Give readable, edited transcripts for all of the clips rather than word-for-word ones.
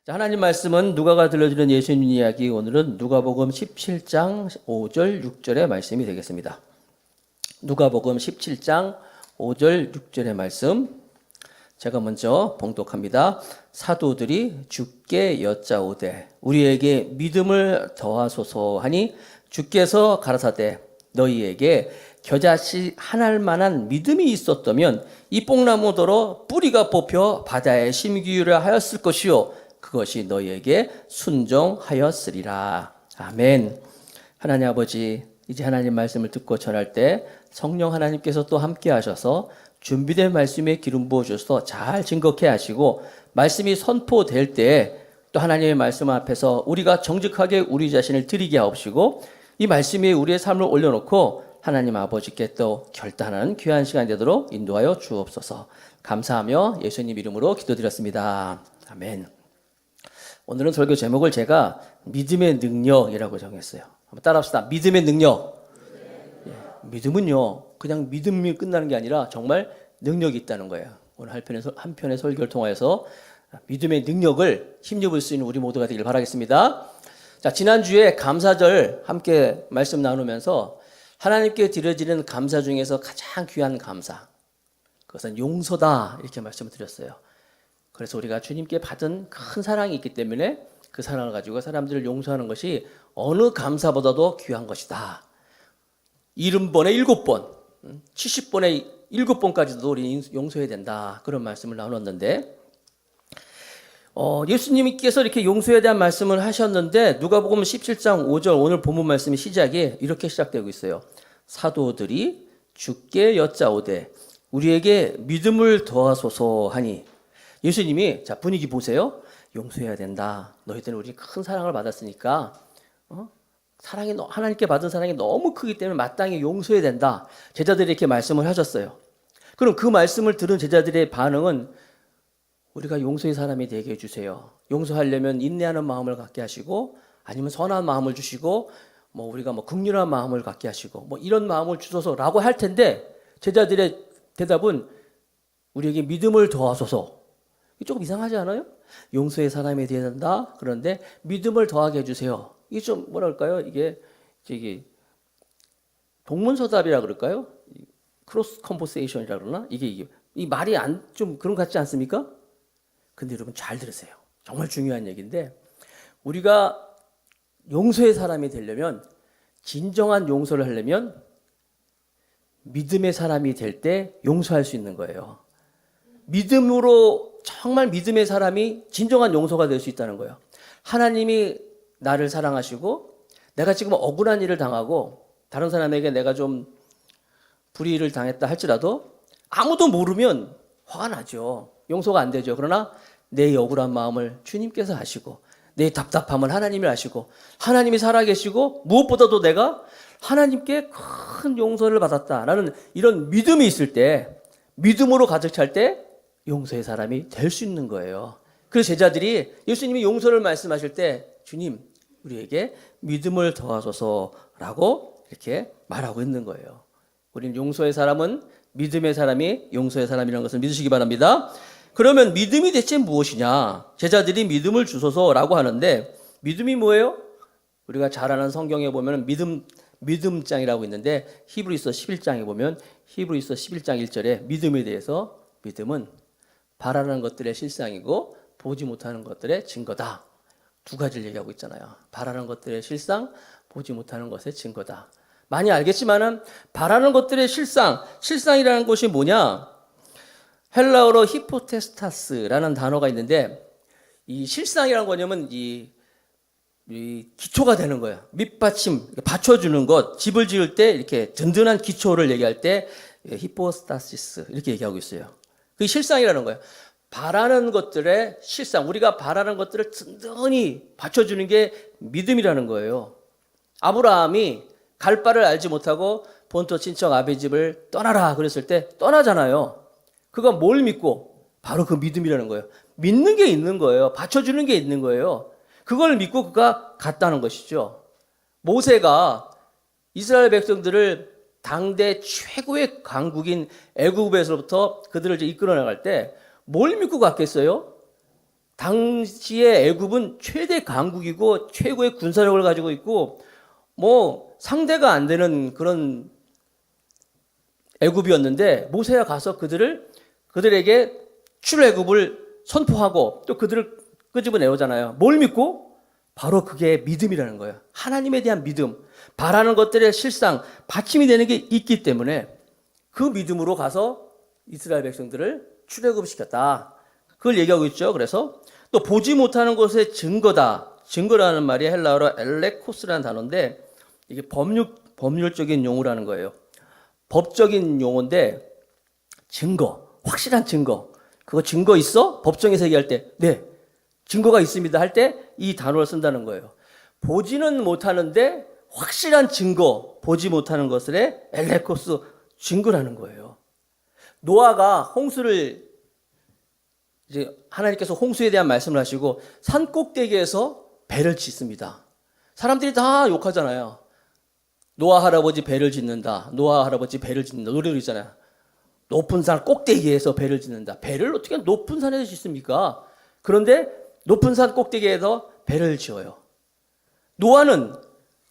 자, 하나님 말씀은 누가가 들려주는 예수님 이야기, 오늘은 누가복음 17장 5절 6절의 말씀이 되겠습니다. 누가복음 17장 5절 6절의 말씀 제가 먼저 봉독합니다. 사도들이 주께 여짜오되 우리에게 믿음을 더하소서 하니 주께서 가라사대 너희에게 겨자씨 하나일 만한 믿음이 있었다면 이 뽕나무더러 뿌리가 뽑혀 바다에 심기유를 하였을 것이요 그것이 너희에게 순종하였으리라. 아멘. 하나님 아버지, 이제 하나님 말씀을 듣고 전할 때 성령 하나님께서 또 함께 하셔서 준비된 말씀에 기름 부어 주셔서 잘 증거케 하시고 말씀이 선포될 때 또 하나님의 말씀 앞에서 우리가 정직하게 우리 자신을 드리게 하옵시고 이 말씀에 우리의 삶을 올려놓고 하나님 아버지께 또 결단하는 귀한 시간 되도록 인도하여 주옵소서. 감사하며 예수님 이름으로 기도드렸습니다. 아멘. 오늘은 설교 제목을 제가 믿음의 능력이라고 정했어요. 한번 따라합시다. 믿음의 능력. 믿음은요, 그냥 믿음이 끝나는 게 아니라 정말 능력이 있다는 거예요. 오늘 한 편의 설교를 통해서 믿음의 능력을 힘입을 수 있는 우리 모두가 되길 바라겠습니다. 자, 지난주에 감사절 함께 말씀 나누면서 하나님께 드려지는 감사 중에서 가장 귀한 감사, 그것은 용서다 이렇게 말씀을 드렸어요. 그래서 우리가 주님께 받은 큰 사랑이 있기 때문에 그 사랑을 가지고 사람들을 용서하는 것이 어느 감사보다도 귀한 것이다. 70번에 7번, 70번에 7번까지도 우리 용서해야 된다. 그런 말씀을 나눴는데 예수님께서 이렇게 용서에 대한 말씀을 하셨는데 누가복음 17장 5절 오늘 본문 말씀의 시작이 이렇게 시작되고 있어요. 사도들이 주께 여짜오되 우리에게 믿음을 더하소서 하니 예수님이 자 분위기 보세요. 용서해야 된다. 너희들은 우리 큰 사랑을 받았으니까 사랑이 하나님께 받은 사랑이 너무 크기 때문에 마땅히 용서해야 된다. 제자들이 이렇게 말씀을 하셨어요. 그럼 그 말씀을 들은 제자들의 반응은 우리가 용서의 사람이 되게 해주세요. 용서하려면 인내하는 마음을 갖게 하시고 아니면 선한 마음을 주시고 우리가 긍휼한 마음을 갖게 하시고 이런 마음을 주소서라고 할 텐데 제자들의 대답은 우리에게 믿음을 더하소서. 조금 이상하지 않아요? 용서의 사람이 되어야 된다. 그런데 믿음을 더하게 해주세요. 이게 좀 뭐랄까요? 이게 동문서답이라 그럴까요? 크로스 컨버세이션이라 그러나? 이게 이 말이 좀 그런 것 같지 않습니까? 근데 여러분 잘 들으세요. 정말 중요한 얘기인데 우리가 용서의 사람이 되려면 진정한 용서를 하려면 믿음의 사람이 될 때 용서할 수 있는 거예요. 믿음으로 정말 믿음의 사람이 진정한 용서가 될 수 있다는 거예요. 하나님이 나를 사랑하시고 내가 지금 억울한 일을 당하고 다른 사람에게 내가 좀 불의를 당했다 할지라도 아무도 모르면 화가 나죠. 용서가 안 되죠. 그러나 내 억울한 마음을 주님께서 아시고 내 답답함을 하나님이 아시고 하나님이 살아계시고 무엇보다도 내가 하나님께 큰 용서를 받았다라는 이런 믿음이 있을 때 믿음으로 가득 찰 때 용서의 사람이 될 수 있는 거예요. 그래서 제자들이 예수님이 용서를 말씀하실 때 주님 우리에게 믿음을 더하소서라고 이렇게 말하고 있는 거예요. 우리는 용서의 사람은 믿음의 사람이 용서의 사람이라는 것을 믿으시기 바랍니다. 그러면 믿음이 대체 무엇이냐? 제자들이 믿음을 주소서라고 하는데 믿음이 뭐예요? 우리가 잘 아는 성경에 보면 믿음장이라고 있는데 히브리서 11장에 보면 히브리서 11장 1절에 믿음에 대해서 믿음은 바라는 것들의 실상이고 보지 못하는 것들의 증거다. 두 가지를 얘기하고 있잖아요. 바라는 것들의 실상, 보지 못하는 것의 증거다. 많이 알겠지만은 바라는 것들의 실상이라는 것이 뭐냐? 헬라어로 히포테스타스라는 단어가 있는데 이 실상이라는 거냐면 이 기초가 되는 거예요. 밑받침, 받쳐주는 것, 집을 지을 때 이렇게 든든한 기초를 얘기할 때 히포스타시스 이렇게 얘기하고 있어요. 그게 실상이라는 거예요. 바라는 것들의 실상, 우리가 바라는 것들을 든든히 받쳐주는 게 믿음이라는 거예요. 아브라함이 갈 바를 알지 못하고 본토 친척 아비 집을 떠나라 그랬을 때 떠나잖아요. 그가 뭘 믿고? 바로 그 믿음이라는 거예요. 믿는 게 있는 거예요. 받쳐주는 게 있는 거예요. 그걸 믿고 그가 갔다는 것이죠. 모세가 이스라엘 백성들을 당대 최고의 강국인 애굽에서부터 그들을 이끌어 나갈 때 뭘 믿고 갔겠어요? 당시에 애굽은 최대 강국이고 최고의 군사력을 가지고 있고 뭐 상대가 안 되는 그런 애굽이었는데 모세가 가서 그들에게 출애굽을 선포하고 또 그들을 끄집어내오잖아요. 뭘 믿고? 바로 그게 믿음이라는 거예요. 하나님에 대한 믿음, 바라는 것들의 실상, 받침이 되는 게 있기 때문에 그 믿음으로 가서 이스라엘 백성들을 출애굽시켰다. 그걸 얘기하고 있죠. 그래서 또 보지 못하는 것의 증거다. 증거라는 말이 헬라어로 엘레코스라는 단어인데 이게 법률적인 용어라는 거예요. 법적인 용어인데 증거, 확실한 증거. 그거 증거 있어? 법정에서 얘기할 때 네, 증거가 있습니다 할 때 이 단어를 쓴다는 거예요. 보지는 못하는데 확실한 증거, 보지 못하는 것을 엘레코스, 증거라는 거예요. 노아가 홍수를 이제 하나님께서 홍수에 대한 말씀을 하시고 산 꼭대기에서 배를 짓습니다. 사람들이 다 욕하잖아요. 노아 할아버지 배를 짓는다. 노아 할아버지 배를 짓는다. 노래도 있잖아요. 높은 산 꼭대기에서 배를 짓는다. 배를 어떻게 높은 산에서 짓습니까? 그런데 높은 산 꼭대기에서 배를 지어요. 노아는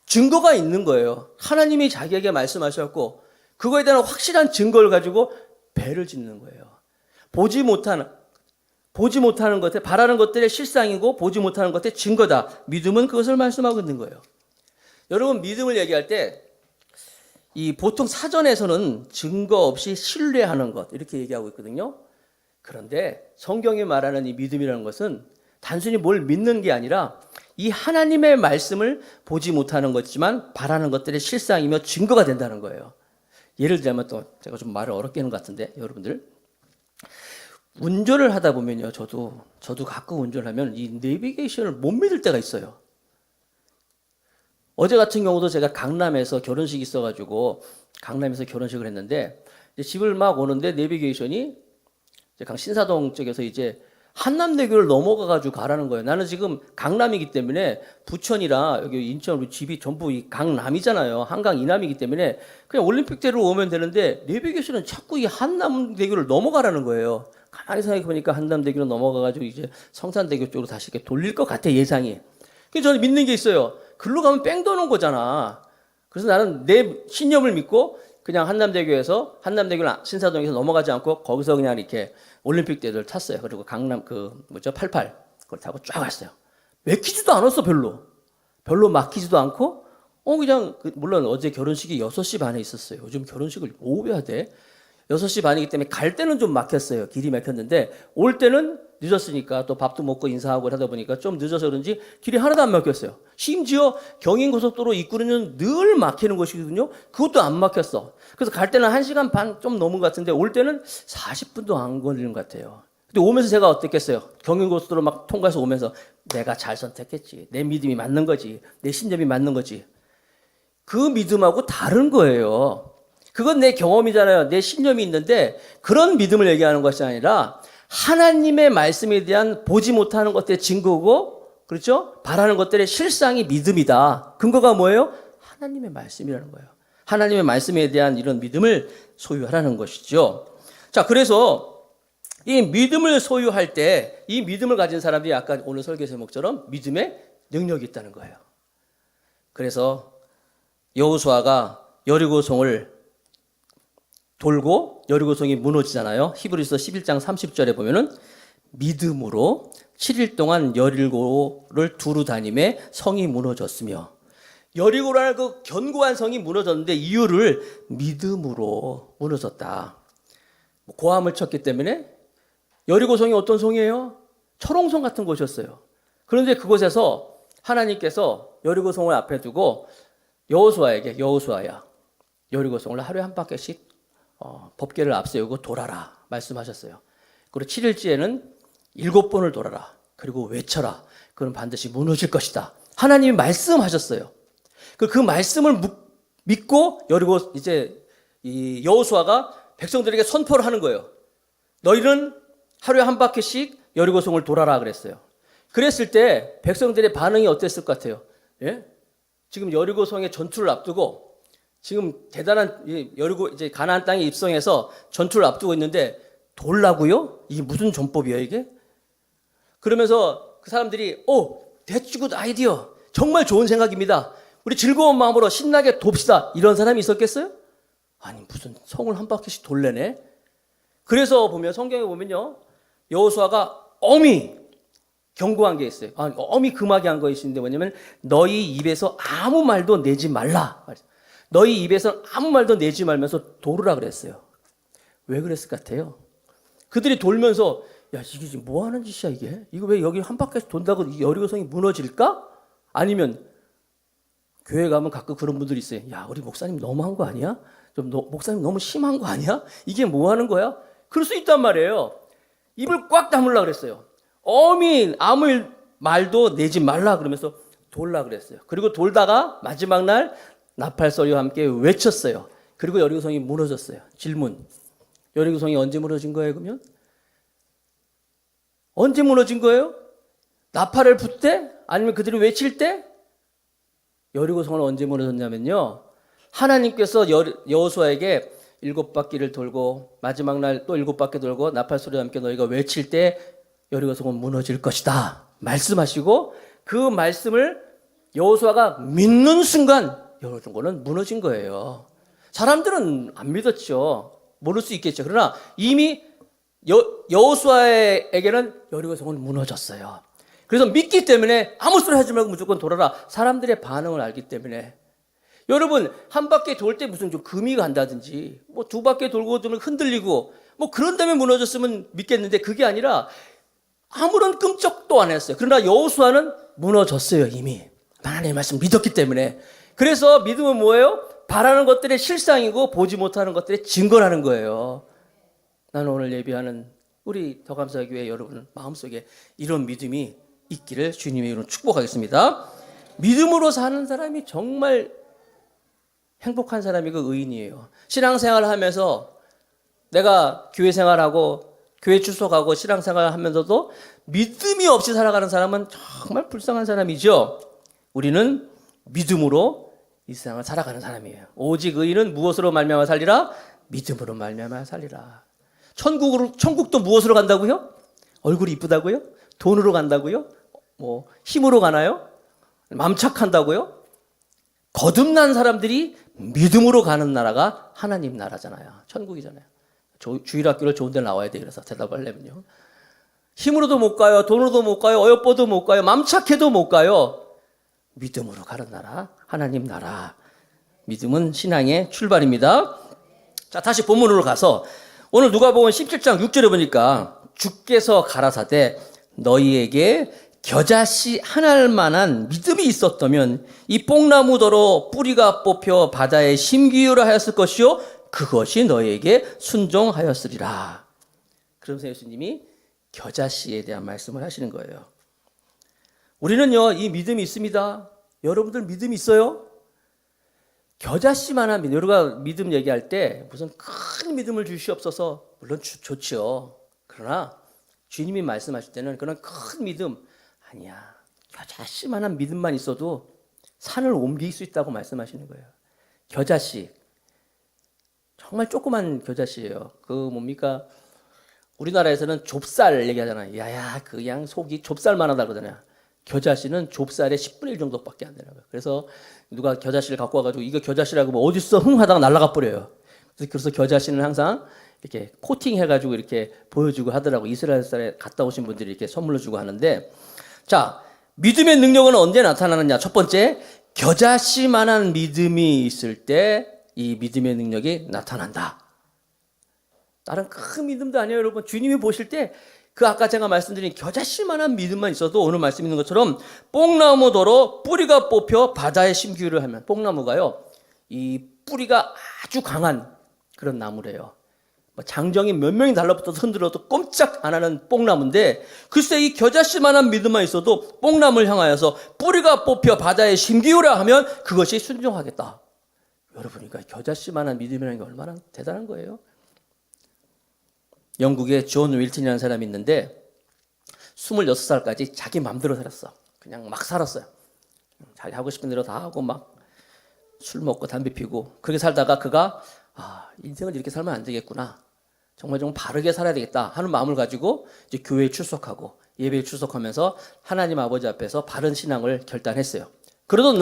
증거가 있는 거예요. 하나님이 자기에게 말씀하셨고 그거에 대한 확실한 증거를 가지고 배를 짓는 거예요. 보지 못하는 것에 바라는 것들의 실상이고 보지 못하는 것의 증거다. 믿음은 그것을 말씀하고 있는 거예요. 여러분 믿음을 얘기할 때 이 보통 사전에서는 증거 없이 신뢰하는 것 이렇게 얘기하고 있거든요. 그런데 성경이 말하는 이 믿음이라는 것은 단순히 뭘 믿는 게 아니라 이 하나님의 말씀을 보지 못하는 것이지만 바라는 것들의 실상이며 증거가 된다는 거예요. 예를 들자면 또 제가 좀 말을 어렵게 하는 것 같은데 여러분들 운전을 하다 보면요. 저도 가끔 운전을 하면 이 내비게이션을 못 믿을 때가 있어요. 어제 같은 경우도 제가 강남에서 결혼식이 있어가지고 강남에서 결혼식을 했는데 이제 집을 막 오는데 내비게이션이 이제 신사동 쪽에서 이제 한남대교를 넘어가가지고 가라는 거예요. 나는 지금 강남이기 때문에 부천이라 여기 인천 우리 집이 전부 이 강남이잖아요. 한강 이남이기 때문에 그냥 올림픽대로 오면 되는데 내비게이션은 자꾸 이 한남대교를 넘어가라는 거예요. 가만히 생각해 보니까 한남대교로 넘어가가지고 이제 성산대교 쪽으로 다시 이렇게 돌릴 것 같아 예상이. 그래서 저는 믿는 게 있어요. 글로 가면 뺑 도는 거잖아. 그래서 나는 내 신념을 믿고 그냥 한남대교를 신사동에서 넘어가지 않고 거기서 그냥 이렇게 올림픽대를 탔어요. 그리고 강남 88 그걸 타고 쫙 왔어요. 막히지도 않았어 별로 막히지도 않고 그냥 물론 어제 결혼식이 6시 반에 있었어요. 요즘 결혼식을 오후에 하대. 6시 반이기 때문에 갈 때는 좀 막혔어요. 길이 막혔는데 올 때는 늦었으니까 또 밥도 먹고 인사하고 하다 보니까 좀 늦어서 그런지 길이 하나도 안 막혔어요. 심지어 경인고속도로 입구는 늘 막히는 것이거든요. 그것도 안 막혔어. 그래서 갈 때는 1시간 반 좀 넘은 것 같은데 올 때는 40분도 안 걸리는 것 같아요. 근데 오면서 제가 어땠겠어요? 경인고속도로 막 통과해서 오면서 내가 잘 선택했지. 내 믿음이 맞는 거지. 내 신념이 맞는 거지. 그 믿음하고 다른 거예요. 그건 내 경험이잖아요. 내 신념이 있는데 그런 믿음을 얘기하는 것이 아니라 하나님의 말씀에 대한 보지 못하는 것들의 증거고 그렇죠? 바라는 것들의 실상이 믿음이다. 근거가 뭐예요? 하나님의 말씀이라는 거예요. 하나님의 말씀에 대한 이런 믿음을 소유하라는 것이죠. 자, 그래서 이 믿음을 소유할 때 이 믿음을 가진 사람들이 아까 오늘 설교 제목처럼 믿음의 능력이 있다는 거예요. 그래서 여호수아가 여리고성을 돌고 여리고성이 무너지잖아요. 히브리서 11장 30절에 보면은 믿음으로 7일 동안 여리고를 두루 다니매 성이 무너졌으며 여리고라는 그 견고한 성이 무너졌는데 이유를 믿음으로 무너졌다. 고함을 쳤기 때문에 여리고성이 어떤 성이에요? 철옹성 같은 곳이었어요. 그런데 그곳에서 하나님께서 여리고성을 앞에 두고 여호수아야 여리고성을 하루에 한 바퀴씩 법궤를 앞세우고 돌아라 말씀하셨어요. 그리고 7일째에는 7번을 돌아라. 그리고 외쳐라. 그건 반드시 무너질 것이다. 하나님이 말씀하셨어요. 그 말씀을 믿고 여리고 이제 이 여호수아가 백성들에게 선포를 하는 거예요. 너희는 하루에 한 바퀴씩 여리고성을 돌아라 그랬어요. 그랬을 때 백성들의 반응이 어땠을 것 같아요? 예? 지금 여리고성의 전투를 앞두고 지금 대단한 여리고 이제 가나안 땅에 입성해서 전투를 앞두고 있는데 돌라고요? 이게 무슨 전법이에요 이게? 그러면서 그 사람들이 that's good 아이디어. 정말 좋은 생각입니다. 우리 즐거운 마음으로 신나게 돕시다. 이런 사람이 있었겠어요? 아니 무슨 성을 한 바퀴씩 돌래네. 그래서 보면 성경에 보면요. 여호수아가 엄히 경고한 게 있어요. 엄히 금하게 한 거 있는데 뭐냐면 너희 입에서 아무 말도 내지 말라. 너희 입에서 아무 말도 내지 말면서 돌으라 그랬어요. 왜 그랬을 것 같아요? 그들이 돌면서 야 이게 지금 뭐 하는 짓이야 이게? 이거 왜 여기 한 바퀴씩 돈다고 여리고성이 무너질까? 아니면 교회 가면 가끔 그런 분들이 있어요. 야 우리 목사님 너무한 거 아니야? 목사님 너무 심한 거 아니야? 이게 뭐 하는 거야? 그럴 수 있단 말이에요. 입을 꽉 다물라 그랬어요. 엄히 아무 말도 내지 말라 그러면서 돌라 그랬어요. 그리고 돌다가 마지막 날 나팔 소리와 함께 외쳤어요. 그리고 여리고성이 무너졌어요. 질문. 여리고성이 언제 무너진 거예요, 그러면? 언제 무너진 거예요? 나팔을 불 때? 아니면 그들이 외칠 때? 여리고성은 언제 무너졌냐면요. 하나님께서 여호수아에게 7바퀴를 돌고 마지막 날 또 7바퀴 돌고 나팔 소리와 함께 너희가 외칠 때 여리고성은 무너질 것이다. 말씀하시고 그 말씀을 여호수아가 믿는 순간 여리고성은 무너진 거예요. 사람들은 안 믿었죠. 모를 수 있겠죠. 그러나 이미 여호수아에게는 여리고성은 무너졌어요. 그래서 믿기 때문에 아무 소리 하지 말고 무조건 돌아라. 사람들의 반응을 알기 때문에. 여러분 한 바퀴 돌 때 무슨 좀 금이 간다든지 뭐 2바퀴 돌고 좀 흔들리고 뭐 그런 다음에 무너졌으면 믿겠는데 그게 아니라 아무런 끔찍도 안 했어요. 그러나 여호수아는 무너졌어요. 이미 하나님의 말씀 믿었기 때문에. 그래서 믿음은 뭐예요? 바라는 것들의 실상이고 보지 못하는 것들의 증거라는 거예요. 나는 오늘 예배하는 우리 더감사교회 여러분 마음속에 이런 믿음이 있기를 주님의 이름으로 축복하겠습니다. 믿음으로 사는 사람이 정말 행복한 사람이 그 의인이에요. 신앙생활을 하면서 내가 교회 생활하고 교회 출석하고 신앙생활을 하면서도 믿음이 없이 살아가는 사람은 정말 불쌍한 사람이죠. 우리는 믿음으로 이 세상을 살아가는 사람이에요. 오직 의인은 무엇으로 말미암아 살리라? 믿음으로 말미암아 살리라. 천국도 무엇으로 간다고요? 얼굴이 이쁘다고요? 돈으로 간다고요? 뭐 힘으로 가나요? 맘착한다고요? 거듭난 사람들이 믿음으로 가는 나라가 하나님 나라잖아요. 천국이잖아요. 주일학교를 좋은 데 나와야 돼. 그래서 대답하려면요. 힘으로도 못 가요. 돈으로도 못 가요. 어여뻐도 못 가요. 맘착해도 못 가요. 믿음으로 가는 나라, 하나님 나라. 믿음은 신앙의 출발입니다. 자, 다시 본문으로 가서 오늘 누가복음 17장 6절에 보니까 주께서 가라사대 너희에게 겨자씨 하나만한 믿음이 있었다면 이 뽕나무더러 뿌리가 뽑혀 바다에 심기유라 하였을 것이요 그것이 너희에게 순종하였으리라. 그러면서 예수님이 겨자씨에 대한 말씀을 하시는 거예요. 우리는요 이 믿음이 있습니다. 여러분들 믿음이 있어요? 겨자씨만한 믿음. 우리가 믿음 얘기할 때 무슨 큰 믿음을 주시옵소서 물론 좋죠. 그러나 주님이 말씀하실 때는 그런 큰 믿음 아니야. 겨자씨만한 믿음만 있어도 산을 옮길 수 있다고 말씀하시는 거예요. 겨자씨. 정말 조그만 겨자씨예요. 그 뭡니까? 우리나라에서는 좁쌀 얘기하잖아요. 야야 그 양 속이 좁쌀만 하다 그러잖아요. 겨자씨는 좁쌀의 10분의 1 정도밖에 안 되나 봐요. 그래서 누가 겨자씨를 갖고 와가지고 이거 겨자씨라고 뭐 어딨어 흥 하다가 날아가 버려요. 그래서 겨자씨는 항상 이렇게 코팅해가지고 이렇게 보여주고 하더라고. 이스라엘에 갔다 오신 분들이 이렇게 선물로 주고 하는데, 자 믿음의 능력은 언제 나타나느냐? 첫 번째, 겨자씨만한 믿음이 있을 때 이 믿음의 능력이 나타난다. 다른 큰 믿음도 아니에요, 여러분. 주님이 보실 때 그 아까 제가 말씀드린 겨자씨만한 믿음만 있어도 오늘 말씀 있는 것처럼 뽕나무더러 뿌리가 뽑혀 바다에 심기유를 하면, 뽕나무가요 이 뿌리가 아주 강한 그런 나무래요. 장정이 몇 명이 달라붙어서 흔들어도 꼼짝 안 하는 뽕나무인데, 글쎄 이 겨자씨만한 믿음만 있어도 뽕나무를 향하여서 뿌리가 뽑혀 바다에 심기유라 하면 그것이 순종하겠다. 여러분이니까 겨자씨만한 믿음이라는 게 얼마나 대단한 거예요. 영국에 존 윌튼이라는 사람이 있는데 26살까지 자기 마음대로 살았어. 그냥 막 살았어요. 자기 하고 싶은 대로 다 하고 막 술 먹고 담배 피고 그렇게 살다가 그가 인생을 이렇게 살면 안 되겠구나. 정말 좀 바르게 살아야 되겠다 하는 마음을 가지고 이제 교회에 출석하고 예배에 출석하면서 하나님 아버지 앞에서 바른 신앙을 결단했어요. 그러던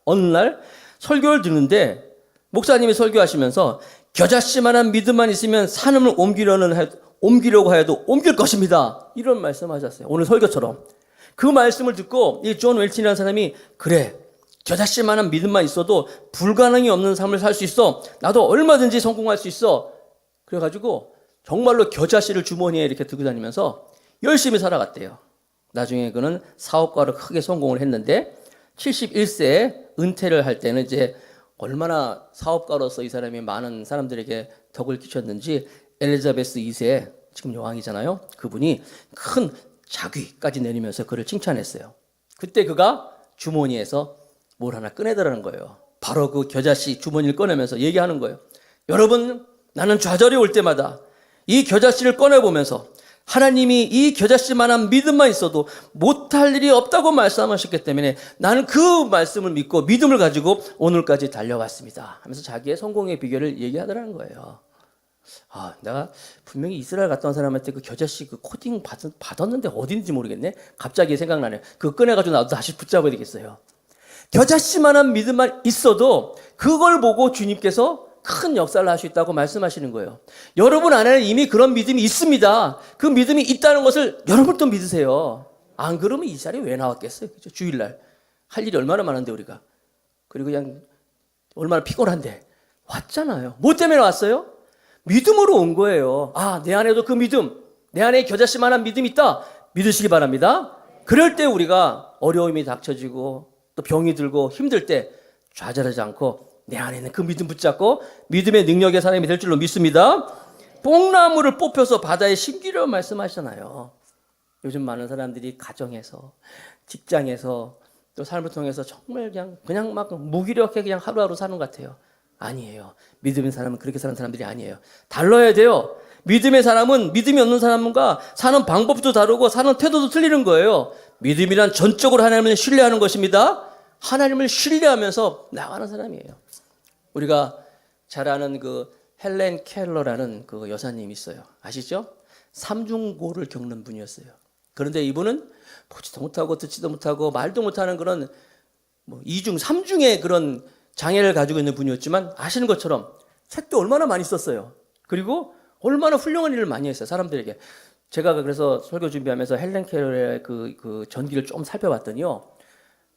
어느 날 설교를 듣는데 목사님이 설교하시면서 겨자씨만한 믿음만 있으면 산을 옮기려고 해도 옮길 것입니다. 이런 말씀하셨어요. 오늘 설교처럼. 그 말씀을 듣고 이 존 웰친이라는 사람이 그래, 겨자씨만한 믿음만 있어도 불가능이 없는 삶을 살 수 있어. 나도 얼마든지 성공할 수 있어. 그래가지고 정말로 겨자씨를 주머니에 이렇게 들고 다니면서 열심히 살아갔대요. 나중에 그는 사업가로 크게 성공을 했는데 71세에 은퇴를 할 때는 이제 얼마나 사업가로서 이 사람이 많은 사람들에게 덕을 끼쳤는지 엘리자베스 2세, 지금 여왕이잖아요. 그분이 큰 자귀까지 내리면서 그를 칭찬했어요. 그때 그가 주머니에서 뭘 하나 꺼내더라는 거예요. 바로 그 겨자씨 주머니를 꺼내면서 얘기하는 거예요. 여러분, 나는 좌절이 올 때마다 이 겨자씨를 꺼내보면서 하나님이 이 겨자씨만한 믿음만 있어도 못할 일이 없다고 말씀하셨기 때문에 나는 그 말씀을 믿고 믿음을 가지고 오늘까지 달려왔습니다 하면서 자기의 성공의 비결을 얘기하더라는 거예요. 내가 분명히 이스라엘 갔다 온 사람한테 그 겨자씨 그 코딩 받았는데 어딘지 모르겠네. 갑자기 생각나네. 그거 꺼내가지고 나도 다시 붙잡아야 되겠어요. 겨자씨만한 믿음만 있어도 그걸 보고 주님께서 큰 역사를 할 수 있다고 말씀하시는 거예요. 여러분 안에는 이미 그런 믿음이 있습니다. 그 믿음이 있다는 것을 여러분도 믿으세요. 안 그러면 이 자리에 왜 나왔겠어요? 그죠? 주일날 할 일이 얼마나 많은데 우리가. 그리고 그냥 얼마나 피곤한데 왔잖아요. 뭐 때문에 왔어요? 믿음으로 온 거예요. 내 안에도 그 믿음, 내 안에 겨자씨만한 믿음이 있다. 믿으시기 바랍니다. 그럴 때 우리가 어려움이 닥쳐지고 또 병이 들고 힘들 때 좌절하지 않고 내 안에는 그 믿음 붙잡고 믿음의 능력의 사람이 될 줄로 믿습니다. 뽕나무를 뽑혀서 바다에 심기려 말씀하시잖아요. 요즘 많은 사람들이 가정에서, 직장에서, 또 삶을 통해서 정말 그냥 막 무기력하게 그냥 하루하루 사는 것 같아요. 아니에요. 믿음의 사람은 그렇게 사는 사람들이 아니에요. 달라야 돼요. 믿음의 사람은 믿음이 없는 사람과 사는 방법도 다르고 사는 태도도 틀리는 거예요. 믿음이란 전적으로 하나님을 신뢰하는 것입니다. 하나님을 신뢰하면서 나가는 사람이에요. 우리가 잘 아는 그 헬렌 켈러라는 그 여사님이 있어요. 아시죠? 삼중고를 겪는 분이었어요. 그런데 이분은 보지도 못하고 듣지도 못하고 말도 못하는 그런 이중, 삼중의 그런 장애를 가지고 있는 분이었지만 아시는 것처럼 책도 얼마나 많이 썼어요. 그리고 얼마나 훌륭한 일을 많이 했어요. 사람들에게. 제가 그래서 설교 준비하면서 헬렌 켈러의 그 전기를 좀 살펴봤더니요.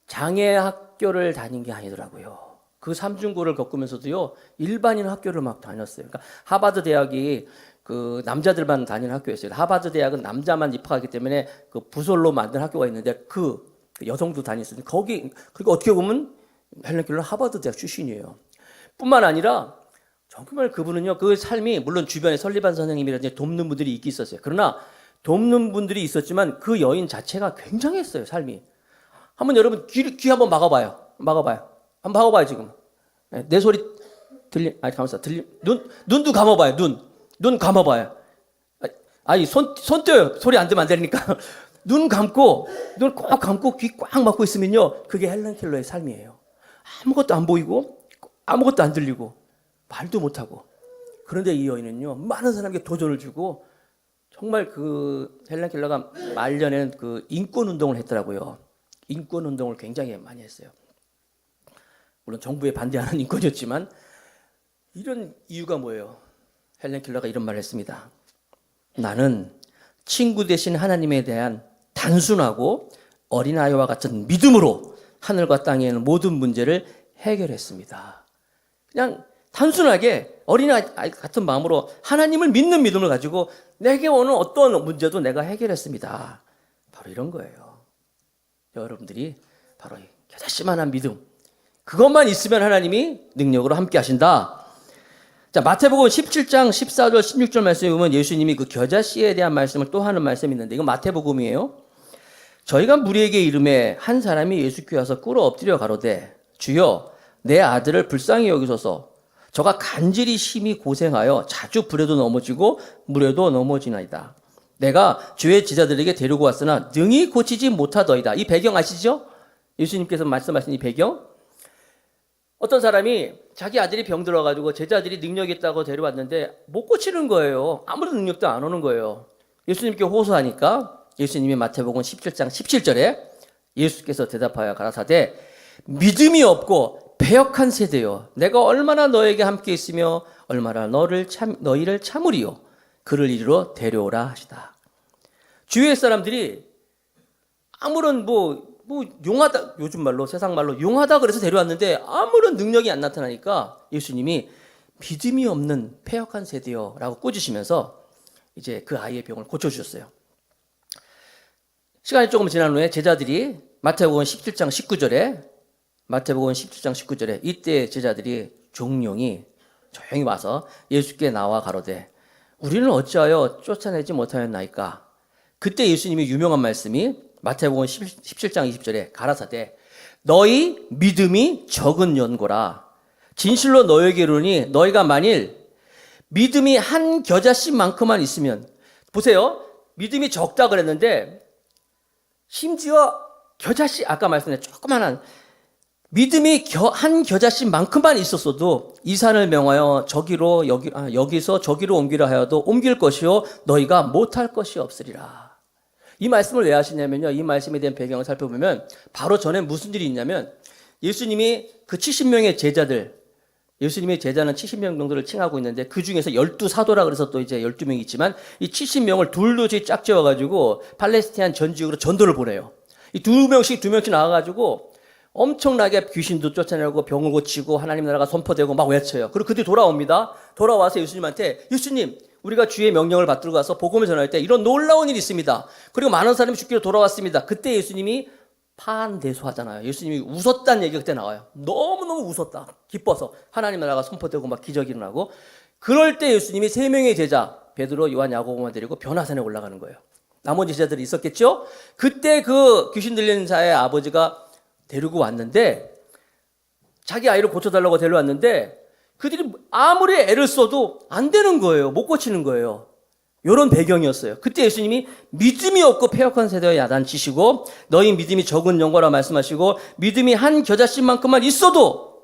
장애 학교를 다닌 게 아니더라고요. 그 삼중고를 겪으면서도요, 일반인 학교를 막 다녔어요. 그러니까 하버드 대학이 그 남자들만 다니는 학교였어요. 하버드 대학은 남자만 입학하기 때문에 그 부설로 만든 학교가 있는데 그 여성도 다녔어요. 그리고 어떻게 보면 헬렌 켈러 하버드 대학 출신이에요. 뿐만 아니라 정말 그분은요, 그 삶이 물론 주변에 설리반 선생님이라든지 돕는 분들이 있긴 있었어요. 그러나 돕는 분들이 있었지만 그 여인 자체가 굉장했어요, 삶이. 한번 여러분 귀 한번 막아봐요. 한번 막아봐요, 지금. 내 소리 눈도 감아봐요, 눈 감아봐요. 손 떼요. 소리 안 들면 안 되니까. 눈 꼭 감고 귀 꽉 막고 있으면요. 그게 헬렌 켈러의 삶이에요. 아무것도 안 보이고, 아무것도 안 들리고, 말도 못하고. 그런데 이 여인은요, 많은 사람에게 도전을 주고, 정말 그 헬렌 켈러가 말년에는 그 인권 운동을 했더라고요. 인권 운동을 굉장히 많이 했어요. 물론 정부에 반대하는 인권이었지만 이런 이유가 뭐예요? 헬렌 켈러가 이런 말을 했습니다. 나는 친구 대신 하나님에 대한 단순하고 어린아이와 같은 믿음으로 하늘과 땅에 있는 모든 문제를 해결했습니다. 그냥 단순하게 어린아이 같은 마음으로 하나님을 믿는 믿음을 가지고 내게 오는 어떤 문제도 내가 해결했습니다. 바로 이런 거예요. 여러분들이 바로 겨자씨만한 믿음, 그것만 있으면 하나님이 능력으로 함께 하신다. 자, 마태복음 17장 14절 16절 말씀에 보면 예수님이 그 겨자씨에 대한 말씀을 또 하는 말씀이 있는데 이건 마태복음이에요. 저희가 무리에게 이름에 한 사람이 예수께 와서 꿇어 엎드려 가로되 주여 내 아들을 불쌍히 여기소서 저가 간질이 심히 고생하여 자주 불에도 넘어지고 물에도 넘어지나이다. 내가 주의 제자들에게 데리고 왔으나 능히 고치지 못하더이다. 이 배경 아시죠? 예수님께서 말씀하신 이 배경. 어떤 사람이 자기 아들이 병들어가지고 제자들이 능력 있다고 데려왔는데 못 고치는 거예요. 아무런 능력도 안 오는 거예요. 예수님께 호소하니까 예수님이 마태복음 17장 17절에 예수께서 대답하여 가라사대 믿음이 없고 배역한 세대여 내가 얼마나 너에게 함께 있으며 얼마나 너희를 참으리요 그를 이리로 데려오라 하시다. 주위의 사람들이 아무런 용하다, 요즘 말로 세상 말로 용하다 그래서 데려왔는데 아무런 능력이 안 나타나니까 예수님이 믿음이 없는 패역한 세대여 라고 꾸짖으시면서 이제 그 아이의 병을 고쳐주셨어요. 시간이 조금 지난 후에 제자들이 마태복음 17장 19절에 이때 제자들이 종룡이 조용히 와서 예수께 나와 가로되 우리는 어찌하여 쫓아내지 못하였나이까. 그때 예수님이 유명한 말씀이 마태복음 17장 20절에 가라사대 너희 믿음이 적은 연고라. 진실로 너에게 이르노니 너희가 만일 믿음이 한 겨자씨만큼만 있으면, 보세요. 믿음이 적다 그랬는데 심지어 겨자씨, 아까 말씀드린 조그만한 믿음이 한 겨자씨만큼만 있었어도 이 산을 명하여 여기서 저기로 옮기라 하여도 옮길 것이요 너희가 못할 것이 없으리라. 이 말씀을 왜 하시냐면요, 이 말씀에 대한 배경을 살펴보면 바로 전에 무슨 일이 있냐면 예수님이 그 70명의 제자들, 예수님의 제자는 70명 정도를 칭하고 있는데 그 중에서 12사도라 그래서 또 이제 12명이 있지만 이 70명을 둘둘씩 짝 지어가지고 팔레스타인 전 지역으로 전도를 보내요. 이 두 명씩 나와가지고 엄청나게 귀신도 쫓아내고 병을 고치고 하나님 나라가 선포되고 막 외쳐요. 그리고 그들이 돌아옵니다. 돌아와서 예수님한테 예수님 우리가 주의 명령을 받들고 가서 복음을 전할 때 이런 놀라운 일이 있습니다. 그리고 많은 사람이 죽기로 돌아왔습니다. 그때 예수님이 파한대소하잖아요. 예수님이 웃었다는 얘기가 그때 나와요. 너무너무 웃었다. 기뻐서 하나님 나라가 선포되고 막 기적이 일어나고. 그럴 때 예수님이 3명의 제자 베드로, 요한, 야고보만 데리고 변화산에 올라가는 거예요. 나머지 제자들이 있었겠죠? 그때 그 귀신 들리는 자의 아버지가 데리고 왔는데 자기 아이를 고쳐달라고 데려왔는데 그들이 아무리 애를 써도 안 되는 거예요. 못 고치는 거예요. 이런 배경이었어요. 그때 예수님이 믿음이 없고 패역한 세대와 야단치시고 너희 믿음이 적은 영광이라 말씀하시고 믿음이 한 겨자씨만큼만 있어도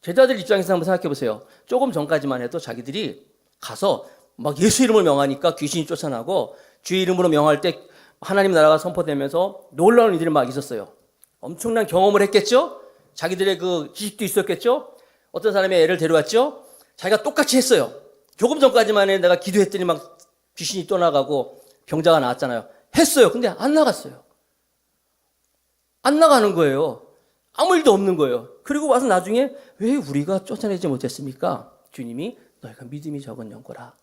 제자들 입장에서 한번 생각해 보세요. 조금 전까지만 해도 자기들이 가서 막 예수 이름을 명하니까 귀신이 쫓아나고 주의 이름으로 명할 때 하나님 나라가 선포되면서 놀라운 일들이 막 있었어요. 엄청난 경험을 했겠죠? 자기들의 그 지식도 있었겠죠? 어떤 사람이 애를 데려왔죠? 자기가 똑같이 했어요. 조금 전까지만 해도 내가 기도했더니 막 귀신이 떠나가고 병자가 나왔잖아요. 했어요. 근데 안 나갔어요. 안 나가는 거예요. 아무 일도 없는 거예요. 그리고 와서 나중에 왜 우리가 쫓아내지 못했습니까? 주님이 너희가 믿음이 적은 영거라.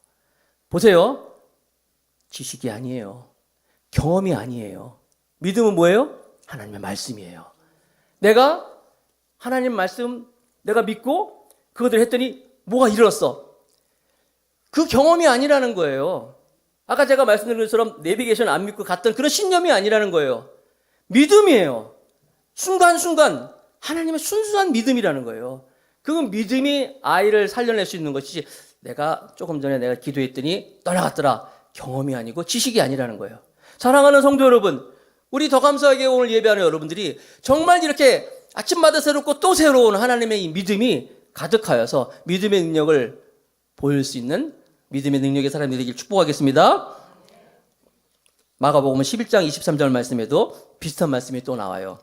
보세요. 지식이 아니에요. 경험이 아니에요. 믿음은 뭐예요? 하나님의 말씀이에요. 내가 하나님 말씀 내가 믿고 그것들 했더니 뭐가 일어났어. 그 경험이 아니라는 거예요. 아까 제가 말씀드린 것처럼 내비게이션 안 믿고 갔던 그런 신념이 아니라는 거예요. 믿음이에요. 순간순간 하나님의 순수한 믿음이라는 거예요. 그 믿음이 아이를 살려낼 수 있는 것이지 내가 조금 전에 내가 기도했더니 떠나갔더라. 경험이 아니고 지식이 아니라는 거예요. 사랑하는 성도 여러분, 우리 더 감사하게 오늘 예배하는 여러분들이 정말 이렇게 아침마다 새롭고 또 새로운 하나님의 이 믿음이 가득하여서 믿음의 능력을 보일 수 있는 믿음의 능력의 사람이 되길 축복하겠습니다. 마가복음 11장 23절 말씀에도 비슷한 말씀이 또 나와요.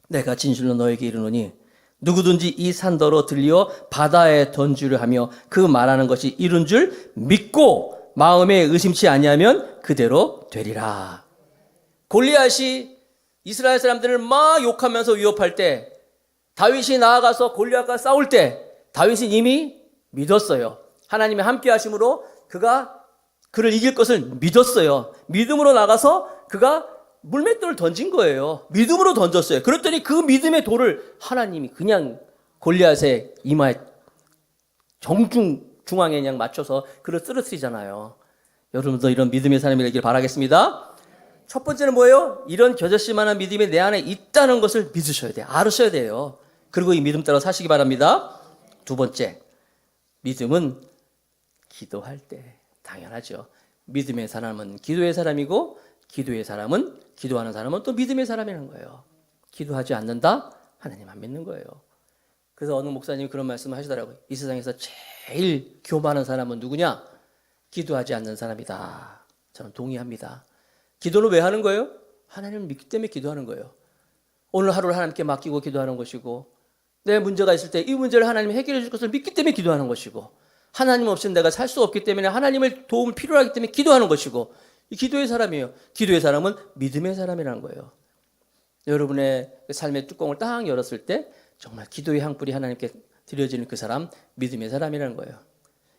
내가 진실로 너에게 이르노니 누구든지 이 산더러 들려 바다에 던지려 하며 그 말하는 것이 이룬 줄 믿고 마음에 의심치 아니하면 그대로 되리라. 골리앗이 이스라엘 사람들을 막 욕하면서 위협할 때 다윗이 나아가서 골리앗과 싸울 때 다윗은 이미 믿었어요. 하나님의 함께 하심으로 그가 그를 이길 것을 믿었어요. 믿음으로 나가서 그가 물맷돌을 던진 거예요. 믿음으로 던졌어요. 그랬더니 그 믿음의 돌을 하나님이 그냥 골리앗의 이마에 중앙에 그냥 맞춰서 그를 쓰러뜨리잖아요. 여러분도 이런 믿음의 사람이 되길 바라겠습니다. 첫 번째는 뭐예요? 이런 겨자씨만한 믿음이 내 안에 있다는 것을 믿으셔야 돼요. 알으셔야 돼요. 그리고 이 믿음 따라 사시기 바랍니다. 두 번째, 믿음은 기도할 때 당연하죠. 믿음의 사람은 기도의 사람이고 기도의 사람은 기도하는 사람은 또 믿음의 사람이라는 거예요. 기도하지 않는다? 하나님 안 믿는 거예요. 그래서 어느 목사님이 그런 말씀을 하시더라고요. 이 세상에서 제일 교만한 사람은 누구냐? 기도하지 않는 사람이다. 저는 동의합니다. 기도는 왜 하는 거예요? 하나님을 믿기 때문에 기도하는 거예요. 오늘 하루를 하나님께 맡기고 기도하는 것이고, 내 문제가 있을 때 이 문제를 하나님이 해결해 줄 것을 믿기 때문에 기도하는 것이고, 하나님 없이는 내가 살 수 없기 때문에 하나님을 도움을 필요로 하기 때문에 기도하는 것이고, 이 기도의 사람이에요. 기도의 사람은 믿음의 사람이라는 거예요. 여러분의 삶의 뚜껑을 딱 열었을 때 정말 기도의 향불이 하나님께 드려지는 그 사람, 믿음의 사람이라는 거예요.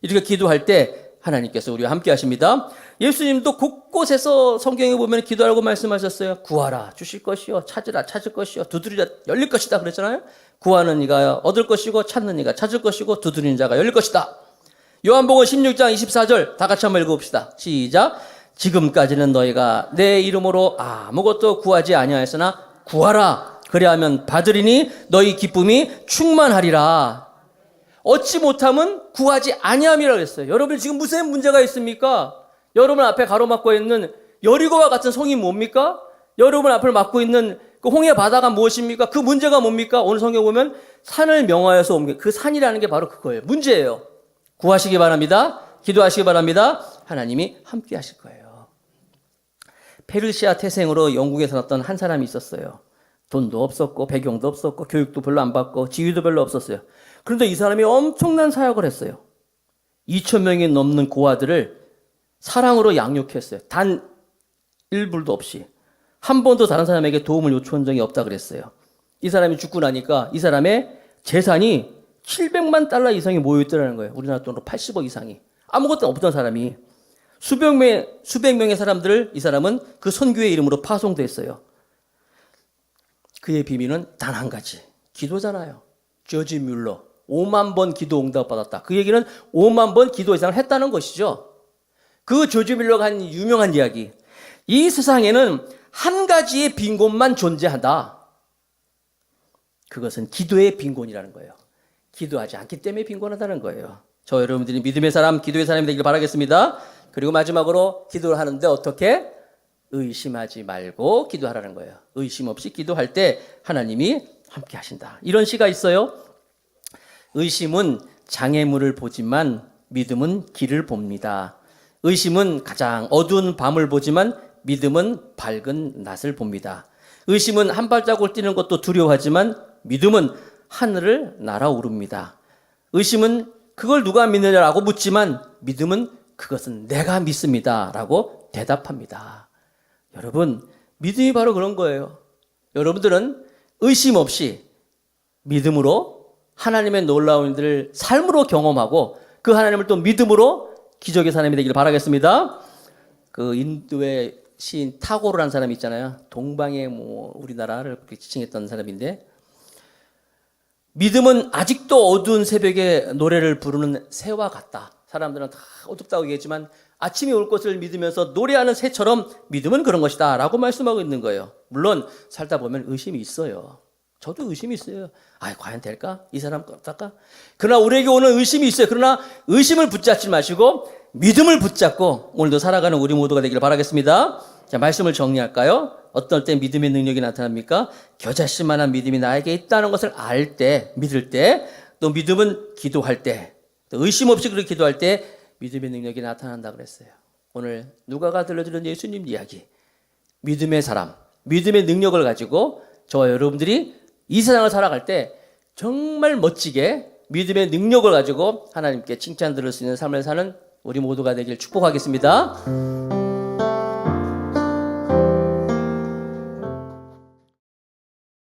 이렇게 기도할 때 하나님께서 우리와 함께 하십니다. 예수님도 곳곳에서 성경에 보면 기도하라고 말씀하셨어요. 구하라 주실 것이요, 찾으라 찾을 것이요, 두드리라 열릴 것이다 그랬잖아요. 구하는 이가 얻을 것이고, 찾는 이가 찾을 것이고, 두드리는 자가 열릴 것이다. 요한복음 16장 24절 다 같이 한번 읽어봅시다. 시작. 지금까지는 너희가 내 이름으로 아무것도 구하지 아니하였으나 구하라 그리하면 받으리니 너희 기쁨이 충만하리라. 얻지 못하면 구하지 아니함이라고 했어요. 여러분 지금 무슨 문제가 있습니까? 여러분 앞에 가로막고 있는 여리고와 같은 성이 뭡니까? 여러분 앞을 막고 있는 그 홍해 바다가 무엇입니까? 그 문제가 뭡니까? 오늘 성경 보면 산을 명하여서 옮겨, 그 산이라는 게 바로 그거예요. 문제예요. 구하시기 바랍니다. 기도하시기 바랍니다. 하나님이 함께 하실 거예요. 페르시아 태생으로 영국에 살았던 한 사람이 있었어요. 돈도 없었고 배경도 없었고 교육도 별로 안 받고 지위도 별로 없었어요. 그런데 이 사람이 엄청난 사역을 했어요. 2,000명이 넘는 고아들을 사랑으로 양육했어요. 단 1불도 없이. 한 번도 다른 사람에게 도움을 요청한 적이 없다 그랬어요. 이 사람이 죽고 나니까 이 사람의 재산이 700만 달러 이상이 모여있더라는 거예요. 우리나라 돈으로 80억 이상이. 아무것도 없던 사람이 수백 명의 사람들을 이 사람은 그 선교의 이름으로 파송됐어요. 그의 비밀은 단 한 가지. 기도잖아요. 저지 뮬러. 5만 번 기도 응답 받았다. 그 얘기는 5만 번 기도 이상을 했다는 것이죠. 그 조지 뮬러가 한 유명한 이야기. 이 세상에는 한 가지의 빈곤만 존재한다. 그것은 기도의 빈곤이라는 거예요. 기도하지 않기 때문에 빈곤하다는 거예요. 저 여러분들이 믿음의 사람, 기도의 사람이 되길 바라겠습니다. 그리고 마지막으로 기도를 하는데 어떻게? 의심하지 말고 기도하라는 거예요. 의심 없이 기도할 때 하나님이 함께 하신다. 이런 시가 있어요. 의심은 장애물을 보지만 믿음은 길을 봅니다. 의심은 가장 어두운 밤을 보지만 믿음은 밝은 낮을 봅니다. 의심은 한 발자국 뛰는 것도 두려워하지만 믿음은 하늘을 날아오릅니다. 의심은 그걸 누가 믿느냐라고 묻지만 믿음은 그것은 내가 믿습니다 라고 대답합니다. 여러분, 믿음이 바로 그런 거예요. 여러분들은 의심 없이 믿음으로 하나님의 놀라운 일들을 삶으로 경험하고 그 하나님을 또 믿음으로 기적의 사람이 되기를 바라겠습니다. 그 인도의 시인 타고르라는 사람이 있잖아요. 동방의 우리나라를 그렇게 지칭했던 사람인데, 믿음은 아직도 어두운 새벽에 노래를 부르는 새와 같다. 사람들은 다 어둡다고 얘기했지만 아침이 올 것을 믿으면서 노래하는 새처럼 믿음은 그런 것이다 라고 말씀하고 있는 거예요. 물론 살다 보면 의심이 있어요. 저도 의심이 있어요. 과연 될까? 이 사람 어떨까? 그러나 우리에게 오는 의심이 있어요. 그러나 의심을 붙잡지 마시고 믿음을 붙잡고 오늘도 살아가는 우리 모두가 되기를 바라겠습니다. 자, 말씀을 정리할까요? 어떨 때 믿음의 능력이 나타납니까? 겨자씨만한 믿음이 나에게 있다는 것을 알 때, 믿을 때, 또 믿음은 기도할 때, 또 의심 없이 그렇게 기도할 때 믿음의 능력이 나타난다 그랬어요. 오늘 누가가 들려주는 예수님 이야기, 믿음의 사람, 믿음의 능력을 가지고 저와 여러분들이 이 세상을 살아갈 때 정말 멋지게 믿음의 능력을 가지고 하나님께 칭찬 들을 수 있는 삶을 사는 우리 모두가 되길 축복하겠습니다.